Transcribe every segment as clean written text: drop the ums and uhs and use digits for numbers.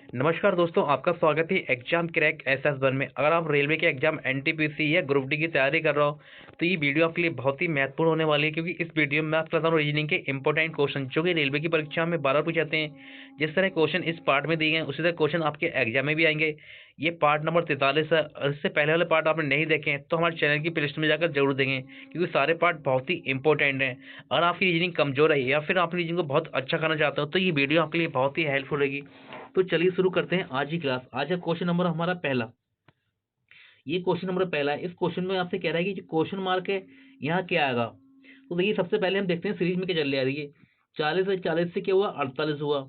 नमस्कार दोस्तों, आपका स्वागत है एग्जाम क्रैक SS1 में। अगर आप रेलवे के एग्जाम NTPC या ग्रुप डी की तैयारी कर रहे हो तो ये वीडियो आपके लिए बहुत ही महत्वपूर्ण होने वाली है, क्योंकि इस वीडियो में मैं आपको बताऊँ रीजनिंग के इंपॉर्टेंट क्वेश्चन जो कि रेलवे की परीक्षा में 12 पूछे जाते हैं। जिस तरह क्वेश्चन इस पार्ट में दिए गए हैं उसी तरह क्वेश्चन आपके एग्जाम में भी आएंगे। ये पार्ट नंबर 43 है, और इससे पहले वाले पार्ट आपने नहीं देखे हैं तो हमारे चैनल की प्लेलिस्ट में जाकर जरूर देखें, क्योंकि सारे पार्ट बहुत ही इंपॉर्टेंट हैं। अगर आपकी रीजनिंग कमजोर है या फिर आप रीजनिंग को बहुत अच्छा करना चाहते हो तो ये वीडियो आपके लिए बहुत ही हेल्पफुल रहेगी। तो चलिए शुरू करते हैं आज की क्लास। आज है क्वेश्चन नंबर हमारा पहला। ये क्वेश्चन नंबर पहला है। इस क्वेश्चन में आपसे कह रहा है कि जो क्वेश्चन मार्क है यहाँ क्या आएगा। तो देखिए, सबसे पहले हम देखते हैं सीरीज में क्या चल रहा है। देखिए, 40 है, 40 से क्या हुआ 48 हुआ,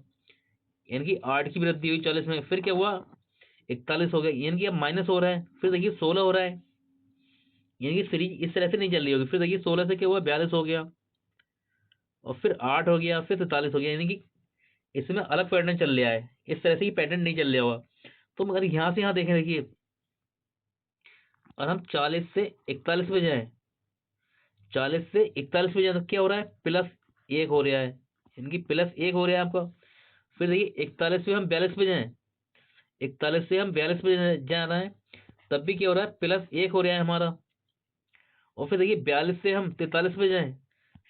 यानी कि 8 की वृद्धि हुई 40 में। फिर क्या हुआ 41 हो गया, यानी कि अब माइनस हो रहा है। फिर देखिए 16 हो रहा है, यानी कि सीरीज इस तरह से नहीं चल रही होगी। फिर देखिए 16 से क्या हुआ 42 हो गया, और फिर 8 हो गया, फिर 43 हो गया, यानी कि इसमें अलग पैटर्न चल रहा है। इस तरह से ही पैटर्न नहीं चल रहा होगा। तो मगर यहाँ से यहाँ देखें, देखिए और हम 40 से 41 पे जाए, 40 से 41 पे जाए तो क्या हो रहा है +1 हो रहा है, यानी कि +1 हो रहा है आपका। फिर देखिए 41 से हम 42 पे जाए, 41 से हम 42 पे जा रहा है, तब भी क्या हो रहा है +1 हो रहा है हमारा। और फिर देखिए 42 से हम 43 पे जाए,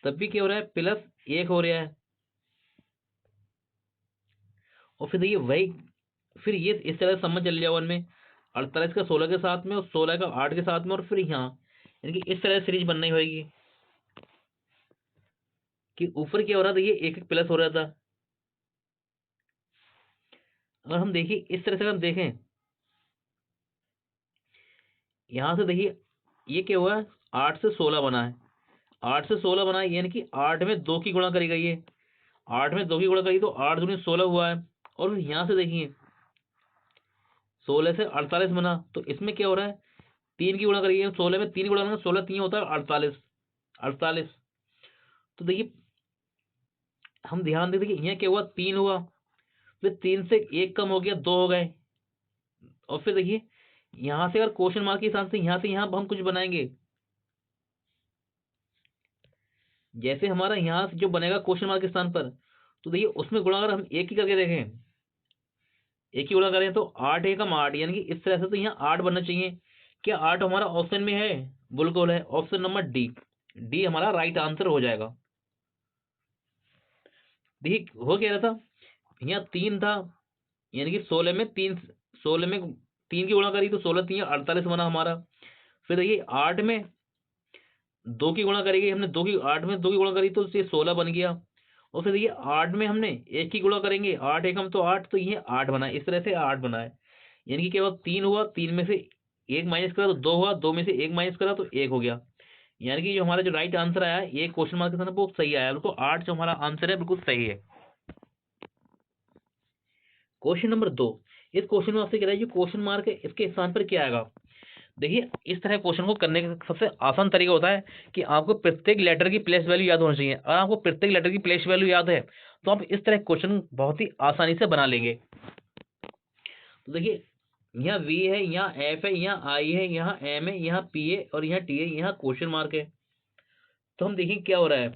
तब भी क्या हो रहा है +1 हो रहा है। और फिर देखिए वही, फिर ये इस तरह से समझ चल जाओ उनमें 48 का 16 के साथ में और 16 का 8 के साथ में, और फिर यहाँ यानी कि इस तरह सीरीज बननी होगी कि ऊपर क्या हो रहा था, ये एक एक प्लस हो रहा था। अगर हम देखिए इस तरह से हम देखें, यहां से देखिए ये क्या हुआ है 8 से 16 बना है, 8 से 16 बना है, यानी कि 8 में 2 की गुणा करी गई है। 8 में 2 की गुणा करी तो 8 दूनी 16 हुआ है। और यहाँ से देखिए 16 से 48 बना, तो इसमें क्या हो रहा है 3 की गुणा करी गई है। 16 में 3 गुणा करेंगे, 16 3 होता है 48, 48। तो देखिए हम ध्यान देते कि यहाँ क्या हुआ 3 हुआ, फिर 3 से 1 कम हो गया 2 हो गए। और फिर देखिए यहां से अगर क्वेश्चन मार्क के हिसाब से यहाँ हम कुछ बनाएंगे, जैसे हमारा यहाँ से जो बनेगा क्वेश्चन मार्क के स्थान पर, तो देखिए उसमें गुणा अगर हम एक ही करके देखें, एक ही गुणा करें तो 8 एकम 8, यानी कि इस तरह से तो यहाँ 8 बनना चाहिए। क्या 8 हमारा ऑप्शन में है? बिल्कुल है, ऑप्शन नंबर डी। डी हमारा राइट आंसर हो जाएगा। देखिए हो क्या रहा था, यहाँ 3 था, यानी कि 16 में 3, 16 में 3 की गुणा करी तो 16 3 48 बना हमारा। फिर देखिए 8 में 2 की गुणा करेगी हमने, 2 की 8 में 2 की गुणा करी तो ये 16 बन गया। और फिर देखिए 8 में हमने 1 की गुणा करेंगे, 8 एकम तो 8, तो ये 8 बना है। इस तरह से 8 बना है, यानी कि केवल 3 हुआ, 3 में से 1 माइनस करा तो 2 हुआ, 2 में से 1 माइनस करा तो 1 हो गया। यानी कि जो हमारा जो राइट आंसर आया है ये क्वेश्चन मार्क के साथ वो सही आया, बिल्कुल 8 जो हमारा आंसर है बिल्कुल सही है। Question number 2। इस क्वेश्चन में आपसे कह रहा है जो क्वेश्चन मार्क है इसके स्थान पर क्या आएगा। देखिए इस तरह क्वेश्चन को करने का सबसे आसान तरीका होता है कि आपको प्रत्येक लेटर की प्लेस वैल्यू याद होनी चाहिए। अगर आपको प्रत्येक लेटर की प्लेस वैल्यू याद है तो आप इस तरह क्वेश्चन बहुत ही आसानी से बना लेंगे। तो देखिए यहाँ वी है, यहाँ एफ है, यहाँ आई है, यहाँ एम है, यहाँ पी है और यहाँ टी है, यहाँ क्वेश्चन मार्क है। तो हम देखें क्या हो रहा है,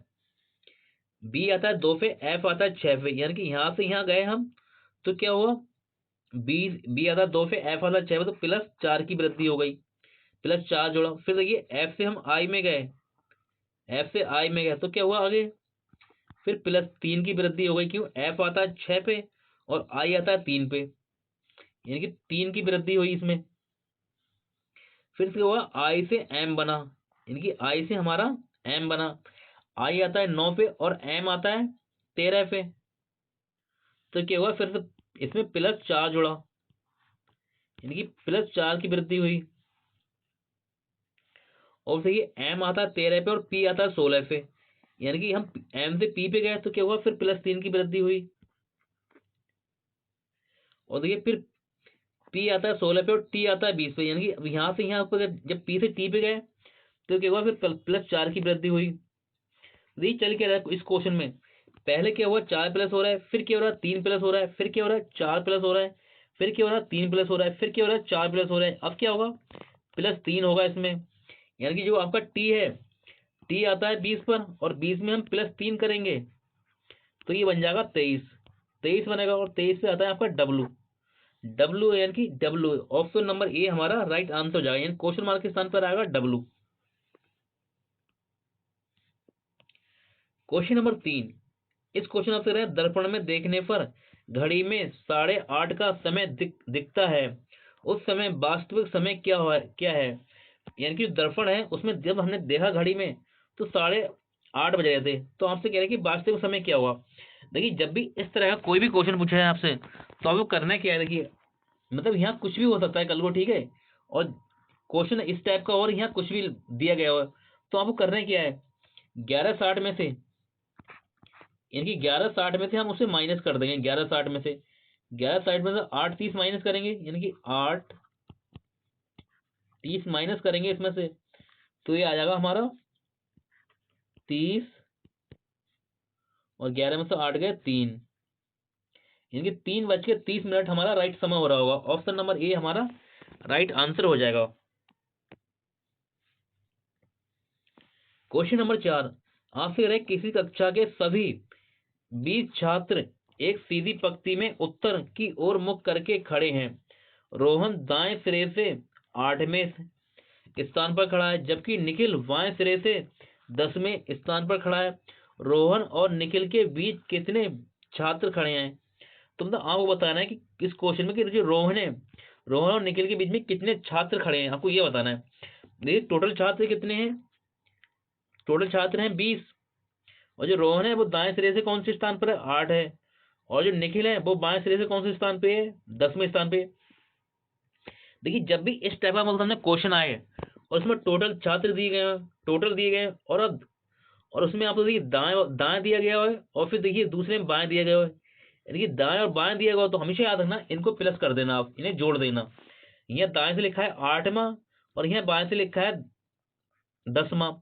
बी आता है 2 पे, एफ आता है 6 पे, यानी कि यहाँ से यहाँ गए हम तो क्या हुआ बी, बी आता है 2 पे, एफ आता है 6 पे, तो +4 की वृद्धि हो गई, +4 जोड़ा। फिर देखिए एफ से हम आई में गए, एफ से आई में गए तो क्या हुआ आगे, फिर +3 की वृद्धि हो गई। क्यों, एफ आता है 6 पे और आई आता है 3 पे, यानी कि 3 की वृद्धि हुई इसमें। फिर क्या हुआ आई से एम बना, यानी कि आई से हमारा एम बना। आई आता है 9 पे और एम आता है 13 पे, तो क्या हुआ फिर से इसमें +4 जुड़ा, यानी कि +4 की वृद्धि हुई। और देखिए एम आता है 13 पे और पी आता है 16 पे, यानी कि हम एम से पी पे गए तो क्या हुआ फिर +3 की वृद्धि हुई। और देखिए फिर पी आता है 16 पे और टी आता है 20 पे, यानी कि अब यहाँ से यहाँ पर जब पी से टी पे गए तो क्या हुआ फिर +4 की वृद्धि हुई। देखिए चल क्या रहा है इस क्वेश्चन में, पहले क्या हुआ 4 प्लस हो रहा है, फिर क्या हो रहा है 3 प्लस हो रहा है, फिर क्या हो रहा है 4 प्लस हो रहा है, फिर क्या हो रहा है 3 प्लस हो रहा है, फिर क्या हो रहा है 4 प्लस हो रहा है। अब क्या होगा +3 होगा इसमें, यानी कि जो आपका टी है, टी आता है 20 पर और 20 में हम +3 करेंगे तो ये बन जाएगा 23, 23 बनेगा। और 23 पे आता है आपका डब्लू, डब्ल्यू यानी कि डब्ल्यू, ऑप्शन नंबर ए हमारा राइट आंसर हो जाएगा, यानी क्वेश्चन मार्क के स्थान पर आएगा डब्ल्यू। क्वेश्चन नंबर 3, इस क्वेश्चन आपसे रहे दर्पण में देखने पर घड़ी में 8:30 का समय दिखता है, उस समय वास्तविक समय क्या है। यानी कि जो दर्पण है उसमें जब हमने देखा घड़ी में तो 8:30 बज रहे थे, तो आपसे कह रहे हैं कि वास्तविक समय क्या हुआ। देखिए जब भी इस तरह का कोई भी क्वेश्चन पूछा है आपसे तो आपको करना क्या है, देखिए मतलब यहाँ कुछ भी हो सकता है कल को, ठीक है, और क्वेश्चन इस टाइप का और यहाँ कुछ भी दिया गया हो, तो आपको करना क्या है, 11:60 में से, यानी कि 11:60 में से हम उसे माइनस कर देंगे। 11:60 में से 8:30 माइनस करेंगे, यानी कि 8:30 माइनस करेंगे इसमें से, तो ये आ जाएगा हमारा 30, और 11 में से 8 गए 3, यानी कि 3:30 हमारा राइट समय हो रहा होगा। ऑप्शन नंबर ए हमारा राइट आंसर हो जाएगा। क्वेश्चन नंबर 4, आपसे रहे किसी कक्षा के सभी 20 छात्र एक सीधी पंक्ति में उत्तर की ओर मुख करके खड़े हैं। रोहन दाएं सिरे से 8वें स्थान पर खड़ा है, जबकि निखिल बाएं सिरे से 10वें स्थान पर खड़ा है। रोहन और निखिल के बीच कितने छात्र खड़े हैं। तो मतलब आपको बताना है कि इस क्वेश्चन में कि जो रोहन और निखिल के बीच में कितने छात्र खड़े हैं, आपको ये बताना है। देखिए टोटल छात्र कितने हैं, टोटल छात्र हैं 20, और जो रोहन है वो दाएं सिरे से कौन से स्थान पर है, 8 है, और जो निखिल है वो बाएं सिरे से कौन से स्थान पे है, 10वें स्थान पे। देखिए जब भी इस टाइप का मतलब क्वेश्चन आए और उसमें टोटल छात्र दिए गए हैं, टोटल दिए गए हैं, और उसमें आपको देखिए दाएं दाएं दिया गया है, और फिर देखिए दूसरे में बाएं दिया गया है। यानी कि दाएं और बाएं दिया गया हो तो हमेशा याद रखना इनको प्लस कर देना, आप इन्हें जोड़ देना। यहाँ दाएं से लिखा है 8वां और यहाँ बाएं से लिखा है 10वां,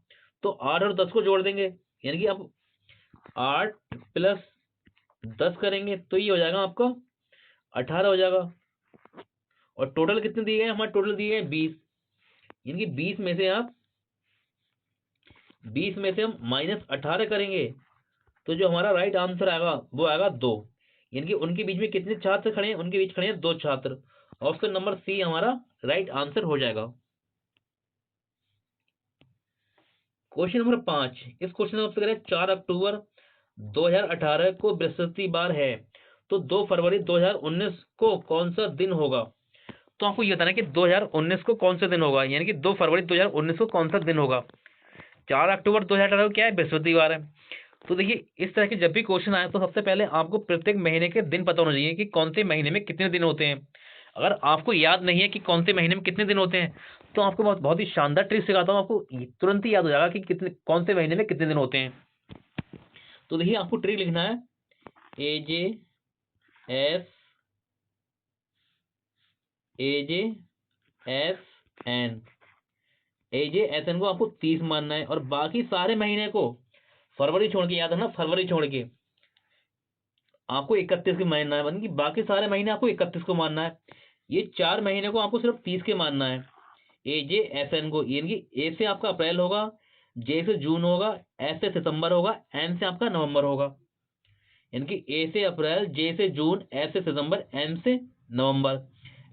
तो 8 और 10 को जोड़ देंगे, यानी कि आप 8 + 10 करेंगे तो ये हो जाएगा आपका 18 हो जाएगा। और टोटल कितने दिए गए, हमारे टोटल दिए गए 20, यानी कि 20 में से हम -18 करेंगे तो जो हमारा राइट आंसर आएगा वो आएगा 2। यानी कि उनके बीच में कितने छात्र खड़े हैं, उनके बीच खड़े हैं 2 छात्र। ऑप्शन नंबर सी हमारा राइट आंसर हो जाएगा। क्वेश्चन नंबर 5, इस क्वेश्चन में आपसे करें 4 अक्टूबर 2018 को बृहस्पतिवार है, तो 2 फरवरी 2019 को कौन सा दिन होगा। तो आपको ये बताना है कि 2019 को कौन सा दिन होगा, यानी कि 2 फरवरी 2019 को कौन सा दिन होगा। 4 अक्टूबर 2018 को क्या है, बृहस्पतिवार है। तो देखिए इस तरह के जब भी क्वेश्चन आए तो सबसे पहले आपको प्रत्येक महीने के दिन पता होना चाहिए कि कौन से महीने में कितने दिन होते हैं। अगर आपको याद नहीं है कि कौन से महीने में कितने दिन होते हैं तो आपको बहुत बहुत ही शानदार ट्रिक सिखाता हूँ, आपको तुरंत ही याद हो जाएगा कि कितने कौन से महीने में कितने दिन होते हैं। तो देखिए आपको ट्रिक लिखना है AJSN को आपको 30 मानना है, और बाकी सारे महीने को फरवरी छोड़ के, याद है ना, फरवरी छोड़ के आपको 31 के मानना है, कि बाकी सारे महीने आपको 31 को मानना है। ये 4 महीने को आपको सिर्फ 30 के मानना है। AJSN को, यानी कि ए से आपका अप्रैल होगा, जे से जून होगा, एस से सितंबर होगा, एन से आपका नवंबर होगा। यानी कि ए से अप्रैल, जे से जून, एस से सितंबर, एन से नवंबर।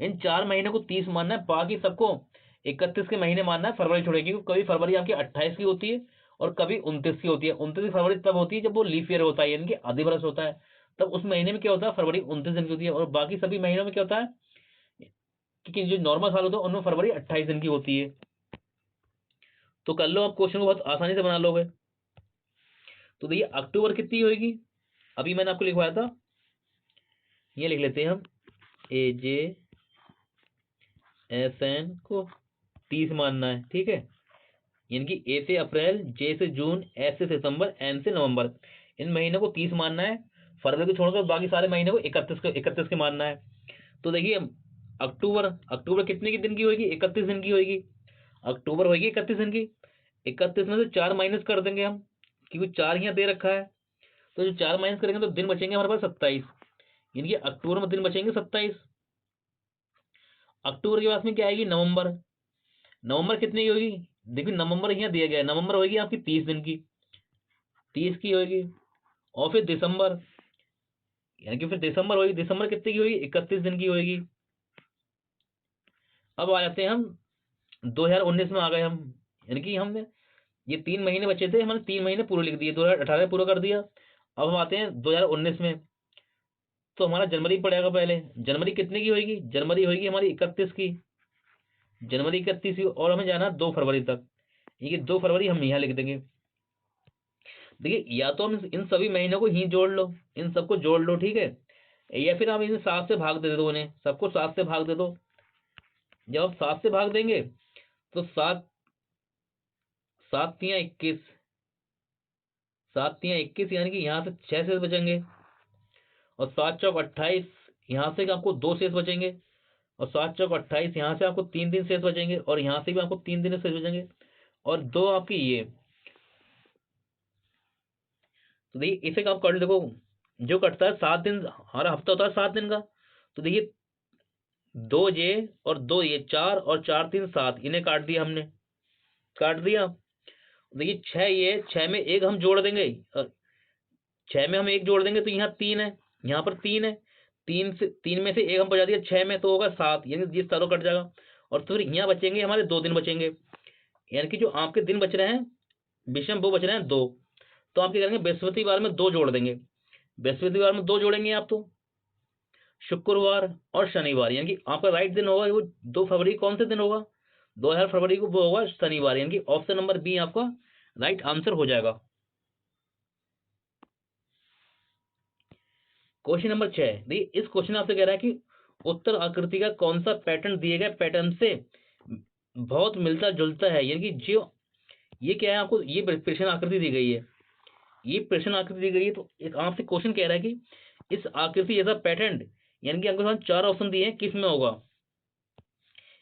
इन 4 महीने को 30 मानना है, बाकी सबको 31 के महीने मानना है फरवरी छोड़ेगी। कभी फरवरी आपकी 28 की होती है और कभी 29 की होती है। 29 फरवरी तब होती है जब वो लीफ ईयर होता है, यानी कि अधिवर्ष होता है, तब उस महीने में क्या होता है, फरवरी 29 दिन की होती है। और बाकी सभी महीनों में क्या होता है कि जो नॉर्मल साल होता है उनमें फरवरी 28 दिन की होती है। तो कर लो आप, क्वेश्चन को बहुत आसानी से बना लोगे। तो देखिए अक्टूबर कितनी होगी, अभी मैंने आपको लिखवाया था, ये लिख लेते हैं हम। AJSN को 30 मानना है, ठीक है, यानी कि ए से अप्रैल, जे से जून, एस से सितंबर, एन से नवंबर, इन महीनों को 30 मानना है। फरवरी को छोड़कर बाकी सारे महीने को 31 के मानना है। तो देखिए अक्टूबर कितने की दिन की होगी, 31 दिन की होगी। अक्टूबर होगी 31 दिन की, 31 में से 4 माइनस कर देंगे हम, क्योंकि 4 यहाँ दे रखा है, तो जो 4 माइनस करेंगे तो दिन बचेंगे हमारे पास 27, यानी कि अक्टूबर में दिन बचेंगे 27। अक्टूबर के बाद में क्या आएगी, नवंबर कितने की होगी, देखिए नवंबर यहाँ दिया गया है, नवंबर होगी आपकी 30 दिन की, 30 की होगी। और फिर दिसंबर, यानी कि फिर दिसंबर होगी, दिसंबर कितने की होगी, 31 दिन की होगी। अब आ जाते हैं हम 2019 में आ गए हम, यानी कि हमने ये 3 महीने बचे थे, हमने 3 महीने पूरे लिख दिए, 2018 पूरा कर दिया। अब हम आते हैं 2019 में, तो हमारा जनवरी पड़ेगा पहले। जनवरी कितने की होगी? जनवरी होगी हमारी 31 की, जनवरी 31 की, और हमें जाना 2 फरवरी तक। ये 2 फरवरी हम यहाँ लिख देंगे। देखिए, या तो हम इन सभी महीनों को ही जोड़ लो, इन सबको जोड़ लो, ठीक है, या फिर आप इन्हें 7 से भाग दे दो, इन्हें सबको 7 से भाग दे दो। जब आप 7 से भाग देंगे तो 7 7 तियां 21, 7 तियां 21, यानी कि यहाँ से 6 शेष बचेंगे, और 7 चौक 28, यहाँ से आपको 2 शेष बचेंगे, और 7 चौक 28, यहाँ से आपको 3 शेष बचेंगे, और यहाँ से भी आपको 3 शेष बचेंगे, और 2 आपकी ये। तो देखिए इसे आप कर लो, देखो जो कटता है 7 दिन, हमारा हफ्ता होता है 7 दिन का, तो देखिए 2 ये और 2 ये, 4 और 4 3 7, इन्हें काट दिया हमने, काट दिया। देखिए 6 ये, 6 में एक हम जोड़ देंगे, 6 में हम एक जोड़ देंगे तो यहाँ 3 है, यहाँ पर 3 है, 3 में से एक हम बचा दिया 6 में, तो होगा 7, यानी 20 कट जाएगा। और फिर यहाँ बचेंगे हमारे 2 दिन बचेंगे, यानी कि जो आपके दिन बच रहे हैं विषम वो बच रहे हैं 2। तो आप क्या करेंगे, बृहस्पतिवार में 2 जोड़ देंगे, बृहस्पतिवार में 2 जोड़ेंगे आप, तो शुक्रवार और शनिवार, यानी कि आपका राइट दिन होगा वो 2 फरवरी, कौन से दिन होगा? 2000 फरवरी को वो होगा शनिवार, यानी कि ऑप्शन नंबर बी आपका राइट आंसर हो जाएगा। क्वेश्चन नंबर 6, देखिए इस क्वेश्चन आपसे कह रहा है कि उत्तर आकृति का कौन सा पैटर्न दिए गए पैटर्न से बहुत मिलता जुलता है, यानी कि जो ये क्या है, आपको ये प्रश्न आकृति दी गई है, ये प्रश्न आकृति दी गई है, तो एक आपसे क्वेश्चन कह रहा है कि इस आकृति जैसा पैटर्न, यानी कि आपके साथ 4 ऑप्शन दिए हैं, किस में होगा,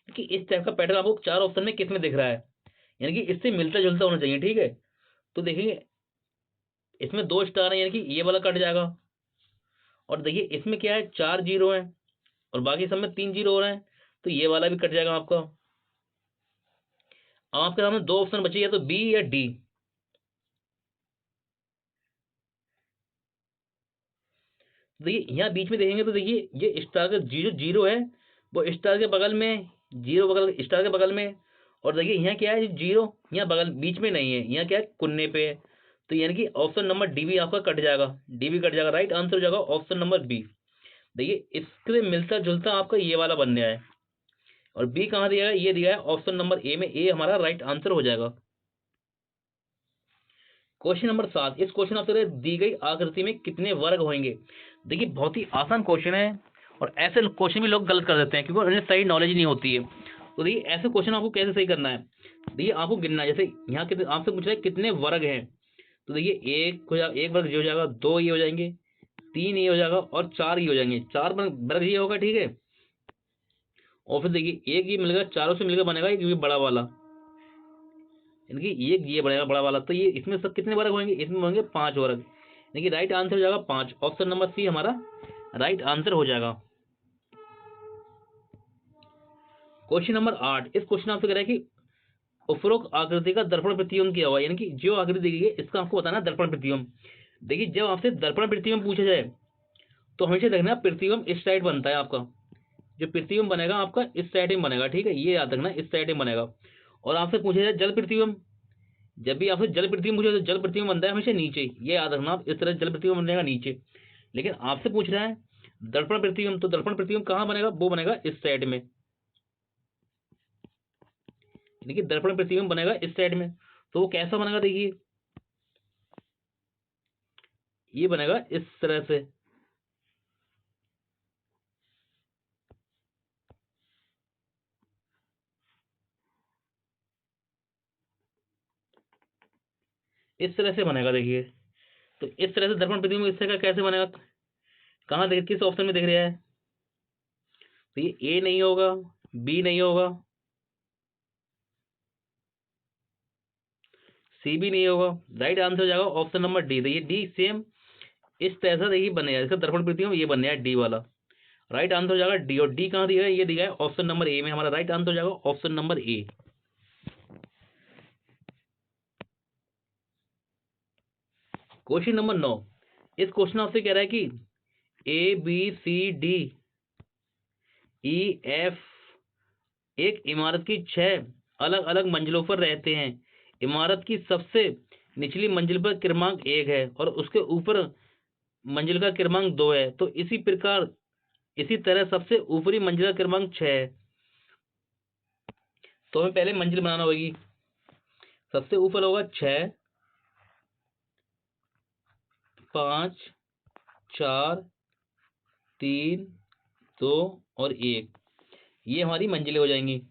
कि इस टाइप का पैटर्न आपको 4 ऑप्शन में किस में दिख रहा है, यानी कि इससे मिलता जुलता होना चाहिए, ठीक है। तो देखेंगे इसमें 2 स्टार है, यानी कि ये वाला कट जाएगा, और देखिए इसमें क्या है, 4 जीरो है, और बाकी सब में 3 जीरो हो रहे हैं, तो ये वाला भी कट जाएगा आपका। अब आपके सामने 2 ऑप्शन बचे, या तो बी या डी। देखिए यहाँ बीच में देखेंगे तो देखिए ये स्टार का जीरो जीरो है, वो स्टार के बगल में, जीरो बगल स्टार के बगल में, और देखिए यहाँ क्या है, जीरो यहाँ बगल बीच में नहीं है, यहाँ क्या है, कुन्ने पे है। तो यानी कि ऑप्शन नंबर डी भी आपका कट जाएगा, डी भी कट जाएगा, राइट आंसर हो जाएगा ऑप्शन नंबर बी। देखिए इससे मिलता जुलता आपका ये वाला बन गया है, और बी कहाँ दिया है, ये दिया है ऑप्शन नंबर ए में, ए हमारा राइट आंसर हो जाएगा। क्वेश्चन नंबर 7, इस क्वेश्चन आपसे दी गई आकृति में कितने वर्ग होंगे। देखिए बहुत ही आसान क्वेश्चन है, और ऐसे क्वेश्चन भी लोग गलत कर देते हैं क्योंकि उन्हें सही नॉलेज नहीं होती है। तो देखिए ऐसे क्वेश्चन आपको कैसे सही करना है, देखिए आपको गिनना है, जैसे यहाँ कितने आपसे पूछ रहे हैं कितने वर्ग हैं, तो देखिए एक वर्ग ये हो जाएगा, 2 ये हो जाएंगे, 3 ये हो जाएगा, और 4 ये हो जाएंगे, 4 वर्ग ये होगा, ठीक है। और फिर देखिए एक ये मिलेगा, चारों से मिलकर बनेगा एक ये बड़ा वाला, यानी कि ये बनेगा बड़ा वाला, तो ये इसमें सब कितने वर्ग होंगे, इसमें होंगे 5 वर्ग, यानी कि राइट आंसर हो जाएगा 5, ऑप्शन नंबर सी हमारा राइट आंसर हो जाएगा। क्वेश्चन नंबर 8, इस क्वेश्चन आपसे कह रहा है कि उपरोक्त आकृति का दर्पण प्रतिबिंब क्या होगा, यानी कि जो आकृति दी गई है इसका आपको बताना है दर्पण प्रतिबिंब। देखिए जब आपसे दर्पण प्रतिबिंब पूछा जाए तो हमेशा देखना प्रतिबिंब इस साइड बनता है आपका, जो प्रतिबिंब बनेगा आपका इस साइड में बनेगा, ठीक है, ये याद रखना इस साइड में बनेगा। और आपसे पूछा जाए जल प्रतिबिंब, जब भी आपसे जल प्रतिबिंब पूछे तो जल प्रतिबिंब बनता है हमेशा नीचे, ये याद रखना आप, इस तरह जल प्रतिबिंब बनेगा नीचे। लेकिन आपसे पूछ रहा है दर्पण प्रतिबिंब, तो दर्पण प्रतिबिंब कहाँ बनेगा, वो बनेगा इस साइड में, देखिए दर्पण प्रतिबिंब बनेगा इस साइड में। तो वो कैसा बनेगा, देखिए ये बनेगा इस तरह से, इस तरह से बनेगा, देखिए। तो इस तरह से दर्पण प्रतिबिंब इस तरह का कैसे बनेगा, कहाँ देख, किस ऑप्शन में दिख रहा है, तो ये ए नहीं होगा, बी नहीं होगा, सी भी नहीं होगा, राइट आंसर हो जाएगा ऑप्शन नंबर डी। देखिए डी सेम इस तरह से देखिए बनेगा, इसका दर्पण प्रतिबिंब ये बन डी वाला, राइट आंसर हो जाएगा डी। और डी कहाँ दिया है, ये दिया है ऑप्शन नंबर ए में, हमारा राइट आंसर हो जाएगा option number A. Question number 9, इस क्वेश्चन आपसे कह रहा है कि A B C D E F एक इमारत की 6 अलग अलग मंजिलों पर रहते हैं। इमारत की सबसे निचली मंजिल पर क्रमांक 1 है और उसके ऊपर मंजिल का क्रमांक 2 है, तो इसी तरह सबसे ऊपरी मंजिल का क्रमांक 6 है। तो हमें पहले मंजिल बनाना होगी। सबसे ऊपर होगा 6, 5, 4, 3, 2 और 1, ये हमारी मंजिलें हो जाएंगी।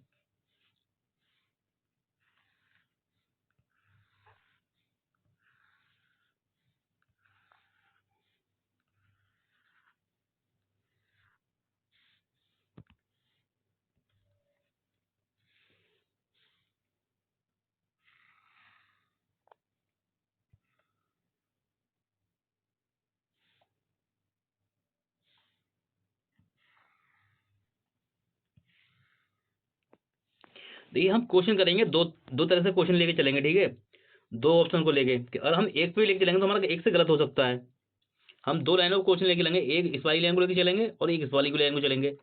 देखिए हम क्वेश्चन करेंगे, दो दो तरह से क्वेश्चन लेके चलेंगे, ठीक है। दो ऑप्शन को लेके कि अगर हम एक पे लेके चलेंगे तो हमारा एक से गलत हो सकता है। हम दो लाइनों को क्वेश्चन लेके चलेंगे, एक इस वाली लाइन को लेके चलेंगे और एक इस वाली को लाइन को चलेंगे।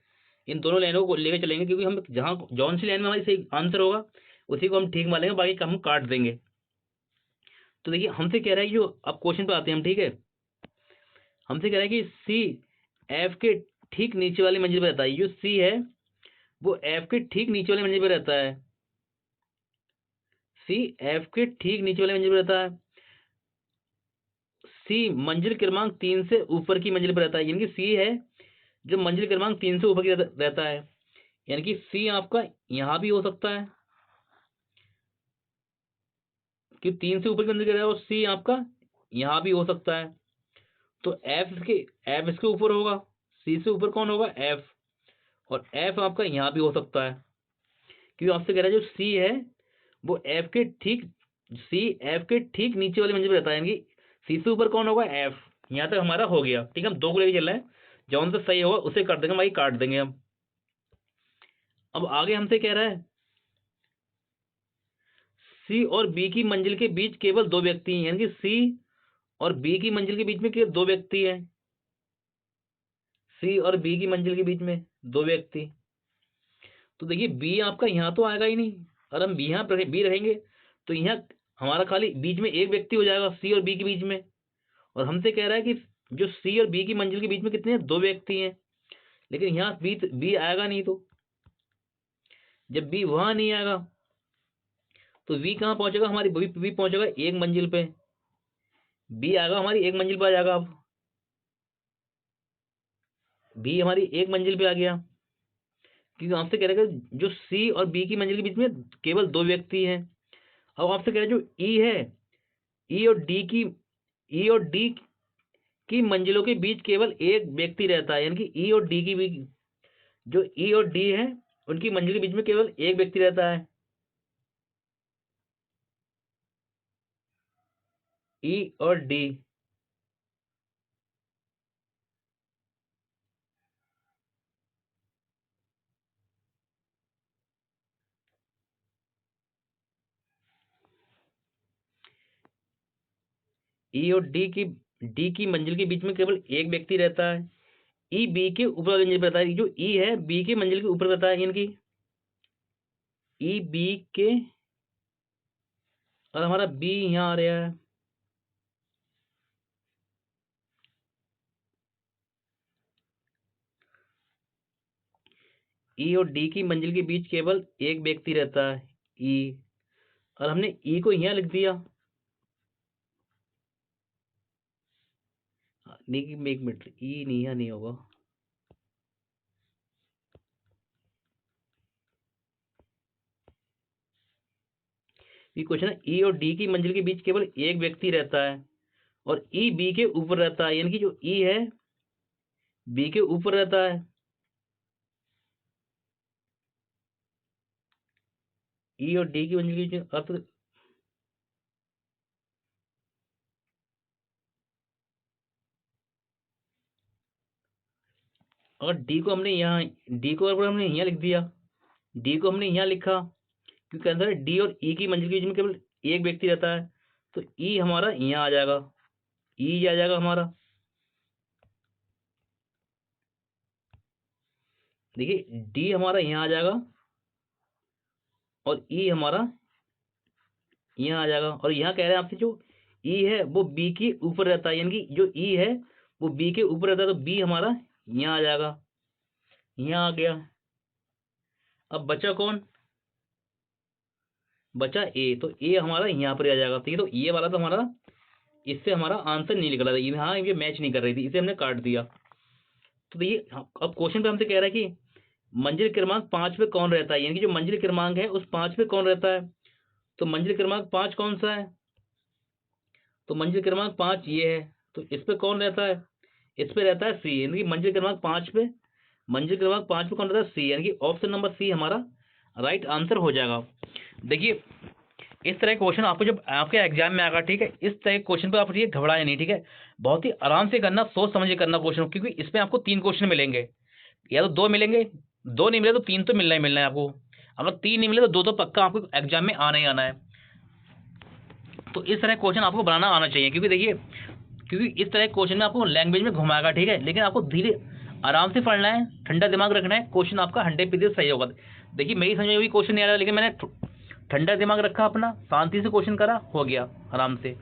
इन दोनों लाइनों को लेके चलेंगे क्योंकि हम जहाँ जौन सी लाइन में हमारी सही आंसर होगा उसी को हम ठीक मान लेंगे, बाकी का हम काट देंगे। तो देखिए हमसे कह रहा है, जो अब क्वेश्चन पे आते हैं हम, ठीक है। हमसे कह रहा है कि सी एफ के ठीक नीचे वाली मंजिल पर रहता है। जो सी है वो एफ के ठीक नीचे वाली मंजिल पर रहता है। सी एफ के ठीक नीचे वाली मंजिल पर रहता है। सी मंजिल क्रमांक 3 से ऊपर की मंजिल पर रहता है, यानी कि सी है जो मंजिल क्रमांक 3 से ऊपर की रहता है। यानी कि सी आपका यहां भी हो सकता है कि 3 से ऊपर की मंजिल का, और सी आपका यहां भी हो सकता है। तो एफ इसके ऊपर होगा। सी से ऊपर कौन होगा? एफ। और एफ आपका यहां भी हो सकता है क्योंकि आपसे कह रहा है जो सी है वो सी एफ के ठीक नीचे वाली मंजिल पर रहता है, यानी कि सी से ऊपर कौन होगा? एफ। यहां तक हमारा हो गया, ठीक है। हम दो को लेके चल रहे हैं, जौन से सही होगा उसे काट देंगे, भाई काट देंगे हम। अब आगे हमसे कह रहा है सी और बी की मंजिल के बीच केवल दो व्यक्ति हैं, यानी कि सी और बी की मंजिल के बीच में केवल दो व्यक्ति हैं। सी और बी की मंजिल के बीच में दो व्यक्ति। तो देखिए बी आपका यहाँ तो आएगा ही नहीं। अगर हम बी रहेंगे तो यहाँ हमारा खाली बीच में एक व्यक्ति हो जाएगा, सी और बी के बीच में। और हमसे कह रहा है कि जो सी और बी की मंजिल के बीच में कितने हैं? दो व्यक्ति हैं। लेकिन यहाँ बी आएगा नहीं, तो जब बी वहां नहीं आएगा तो वी कहाँ पहुंचेगा? हमारी बी पहुंचेगा एक मंजिल पे। बी आएगा हमारी एक मंजिल पे आ जाएगा। अब बी हमारी एक मंजिल पे आ गया क्योंकि आपसे कह रहा है जो सी और बी की मंजिल के बीच में केवल दो व्यक्ति हैं। अब आपसे कह रहा है जो ई है, ई और डी की ई और डी की मंजिलों के बीच केवल एक व्यक्ति रहता है, यानी कि ई और डी की भी, जो ई और डी है उनकी मंजिल के बीच में केवल एक व्यक्ति रहता है, ई और डी। ई और डी की मंजिल के बीच में केवल एक व्यक्ति रहता है। ई बी के ऊपर वाली मंजिल पर रहता है। जो ई है बी के मंजिल के ऊपर रहता है, यानी कि ई बी के, और हमारा बी यहाँ आ रहा है। ई और डी की मंजिल के बीच केवल एक व्यक्ति रहता है, ई। और हमने ई को यहाँ लिख दिया। नहीं, एक मिनट, ई नहीं, यहाँ नहीं होगा। ये क्वेश्चन है ई और डी की मंजिल के बीच केवल एक व्यक्ति रहता है और ई बी के ऊपर रहता है, यानी कि जो ई है बी के ऊपर रहता है। ई और डी की मंजिल के बीच अर्थ, अगर डी को अगर हमने यहाँ लिख दिया, डी को हमने यहाँ लिखा क्योंकि आंसर है डी और ई की मंजिल के बीच में केवल एक व्यक्ति रहता है, तो ई हमारा यहाँ आ जाएगा, ई आ जाएगा हमारा। देखिए डी हमारा यहाँ आ जाएगा और ई हमारा यहाँ आ जाएगा। और यहाँ कह रहे हैं आपसे जो ई है वो बी के ऊपर रहता है, यानी कि जो ई है वो बी के ऊपर रहता है, तो बी हमारा यहाँ आ जाएगा, यहाँ आ गया। अब बचा कौन, बचा ए, तो ए हमारा यहाँ पर आ जाएगा। ठीक है, तो ये वाला तो हमारा, इससे हमारा आंसर नहीं निकला था, ये हाँ ये मैच नहीं कर रही थी, इसे हमने काट दिया। तो देखिए अब क्वेश्चन पे हमसे कह रहा है कि मंजिल क्रमांक 5 पे कौन रहता है, यानी कि जो मंजिल क्रमांक है उस 5 पे कौन रहता है। तो मंजिल क्रमांक 5 कौन सा है, तो मंजिल क्रमांक 5 ये है, तो इस पे कौन रहता है, इस पे रहता है सी, यानी कि मंजिल क्रमांक 5 पे, मंजिल क्रमांक 5 पे कौन रहता है, सी, यानी कि ऑप्शन नंबर सी हमारा राइट आंसर हो जाएगा। देखिए इस तरह के क्वेश्चन आपको जब आपके एग्जाम में आएगा, ठीक है, इस तरह के क्वेश्चन पे आप ये घबराए नहीं, ठीक है, बहुत ही आराम से करना, सोच समझ के करना क्वेश्चन, क्योंकि इसमें आपको 3 क्वेश्चन मिलेंगे, या तो 2 मिलेंगे, 2 नहीं मिले तो 3 तो मिलना ही मिलना है आपको, अगर 3 नहीं मिले तो 2 तो पक्का आपको एग्जाम में आना ही आना है। तो इस तरह क्वेश्चन आपको बनाना आना चाहिए, क्योंकि देखिए क्योंकि इस तरह के क्वेश्चन में आपको लैंग्वेज में घुमाएगा, ठीक है, लेकिन आपको धीरे आराम से पढ़ना है, ठंडा दिमाग रखना है, क्वेश्चन आपका 100% सही होगा। देखिए मेरी समझ में भी क्वेश्चन नहीं आ रहा, लेकिन मैंने ठंडा दिमाग रखा, अपना शांति से क्वेश्चन करा, हो गया आराम से।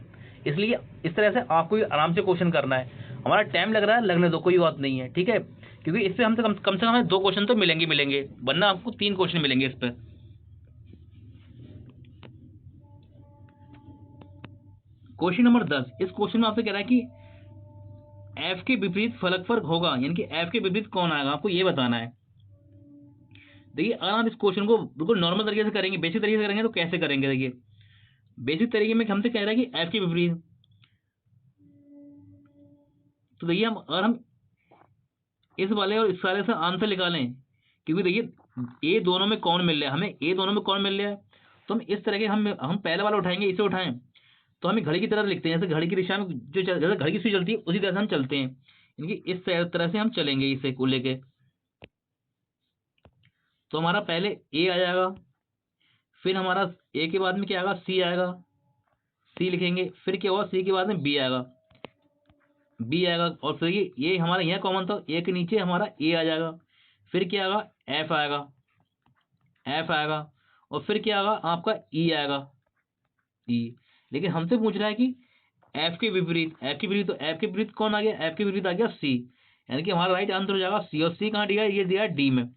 इसलिए इस तरह से आपको भी आराम से क्वेश्चन करना है। हमारा टाइम लग रहा है, लगने दो, कोई बात नहीं है, ठीक है, क्योंकि इस पर हमसे कम से कम हमें 2 क्वेश्चन तो मिलेंगे, वरना आपको 3 क्वेश्चन मिलेंगे इस पर। क्वेश्चन नंबर 10, इस क्वेश्चन में आपसे कह रहा है कि एफ के विपरीत फलक पर होगा, यानी कि एफ के विपरीत कौन आएगा, आपको ये बताना है। देखिए अगर आप इस क्वेश्चन को बिल्कुल नॉर्मल तरीके से करेंगे, बेसिक तरीके से करेंगे, तो कैसे करेंगे, देखिए बेसिक तरीके में हमसे कह रहा है कि एफ के विपरीत, तो देखिए अगर हम इस वाले और इस वाले से आंसर निकालें, क्योंकि देखिए ए दोनों में कौन मिल रहा है, हमें ए दोनों में कौन मिल रहा है, तो हम इस तरह के हम पहले वाला उठाएंगे, इसे उठाएं तो हमें घड़ी की तरह लिखते हैं, जैसे घड़ी की दिशा में जैसे घड़ी की सुई चलती है उसी तरह से हम चलते हैं, यानी कि इस तरह से हम चलेंगे इसे को लेके। तो हमारा पहले ए आ जाएगा, फिर हमारा ए के बाद में क्या आएगा, सी आएगा, सी लिखेंगे, फिर क्या होगा, सी के बाद में बी आएगा, बी आएगा, और फिर ये हमारा यहाँ कॉमन था, ए के नीचे हमारा ए आ जाएगा, फिर क्या आएगा, एफ आएगा, एफ आएगा, और फिर क्या आएगा आपका ई आएगा, ई। लेकिन हमसे पूछ रहा है कि एफ के विपरीत, एफ के विपरीत, तो एफ के विपरीत कौन आ गया, एफ के विपरीत आ गया सी, यानी कि हमारा राइट आंसर हो जाएगा सी। और सी कहाँ दिया है, ये दिया है डी में।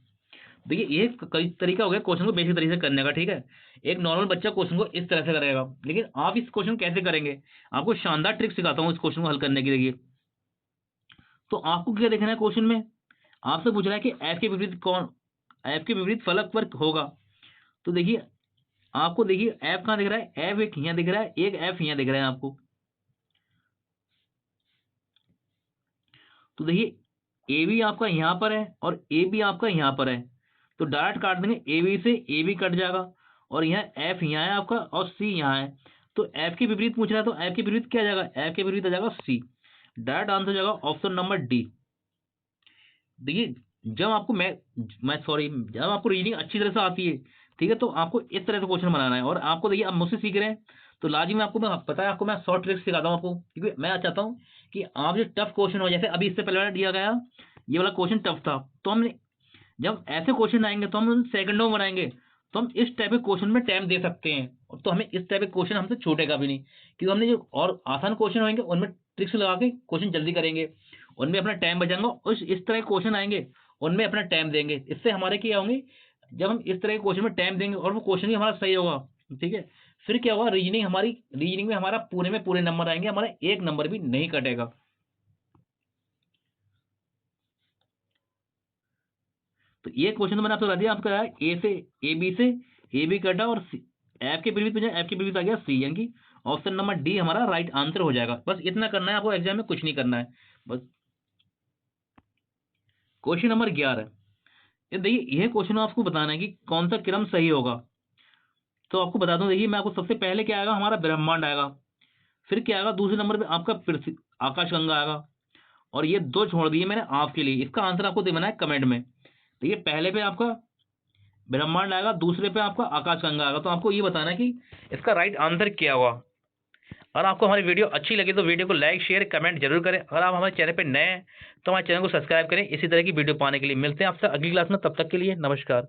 देखिए ये कई तरीका हो गया क्वेश्चन को बेसिक तरीके से करने का, ठीक है, एक नॉर्मल बच्चा क्वेश्चन को इस तरह से करेगा, लेकिन आप इस क्वेश्चन कैसे करेंगे, आपको शानदार ट्रिक सिखाता हूँ इस क्वेश्चन को हल करने की। देखिए तो आपको क्या देखना है, क्वेश्चन में आपसे पूछ रहा है कि एफ के विपरीत कौन, एफ के विपरीत फलक पर होगा, तो देखिए आपको देखिए एफ कहाँ दिख रहा है, एफ एक यहाँ दिख रहा है, एक एफ यहाँ दिख रहा है आपको, तो देखिए ए भी आपका यहाँ पर है और ए भी आपका यहाँ पर है, तो डायरेक्ट काट देंगे, ए बी से ए भी कट जाएगा, और यहाँ एफ यहाँ है आपका और सी यहाँ है, तो एफ के विपरीत पूछ रहा है, तो एफ के विपरीत क्या आ जाएगा, एफ के विपरीत आ जाएगा सी, डायरेक्ट आंसर हो जाएगा ऑप्शन नंबर डी। देखिए जब आपको मैं सॉरी जब आपको रीडिंग अच्छी तरह से आती है, ठीक है, तो आपको इस तरह से क्वेश्चन बनाना है। और आपको देखिए आप मुझसे सीख रहे हैं, तो लाजिम आपको मैं पता है, आपको मैं शॉर्ट ट्रिक सिखाता हूँ आपको, क्योंकि मैं चाहता हूँ कि आप जो टफ क्वेश्चन हो, जैसे अभी इससे पहले वाला दिया गया ये वाला क्वेश्चन टफ था, तो हमने जब ऐसे क्वेश्चन आएंगे तो हम सेकंडों में बनाएंगे, तो हम इस टाइप के क्वेश्चन में टाइम दे सकते हैं, तो हमें इस टाइप के क्वेश्चन हमसे छूटेगा भी नहीं, क्योंकि हमने जो और आसान क्वेश्चन होंगे उनमें ट्रिक्स लगा के क्वेश्चन जल्दी करेंगे, उनमें अपना टाइम बचाएंगे, और इस तरह के क्वेश्चन आएंगे उनमें अपना टाइम देंगे, इससे हमारे क्या होंगे, जब हम इस तरह के क्वेश्चन में टाइम देंगे और वो क्वेश्चन भी हमारा सही होगा, ठीक है, फिर क्या होगा, रीजनिंग में हमारा पूरे में पूरे नंबर आएंगे, हमारा एक नंबर भी नहीं कटेगा। तो ये क्वेश्चन तो मैंने आपको बता दिया, आपका ए से ए बी कटा, और एफ के विपरीत में एफ के विपरीत आ गया सी, यानी कि ऑप्शन नंबर डी हमारा राइट आंसर हो जाएगा। बस इतना करना है आपको, एग्जाम में कुछ नहीं करना है बस। क्वेश्चन नंबर 11, ये देखिए यह क्वेश्चन आपको बताना है कि कौन सा क्रम सही होगा। तो आपको बता दूं, देखिए मैं आपको सबसे पहले क्या आएगा, हमारा ब्रह्मांड आएगा, फिर क्या आएगा दूसरे नंबर पे आपका पृथ्वी आकाशगंगा आएगा, और ये 2 छोड़ दिए मैंने आपके लिए, इसका आंसर आपको देना है कमेंट में। देखिए पहले पे आपका ब्रह्मांड आएगा, दूसरे पे आपका आकाशगंगा आएगा, तो आपको ये बताना है कि इसका राइट आंसर क्या हुआ। अगर आपको हमारी वीडियो अच्छी लगी तो वीडियो को लाइक शेयर कमेंट जरूर करें। अगर आप हमारे चैनल पर नए हैं तो हमारे चैनल को सब्सक्राइब करें इसी तरह की वीडियो पाने के लिए। मिलते हैं आपसे अगली क्लास में, तब तक के लिए नमस्कार।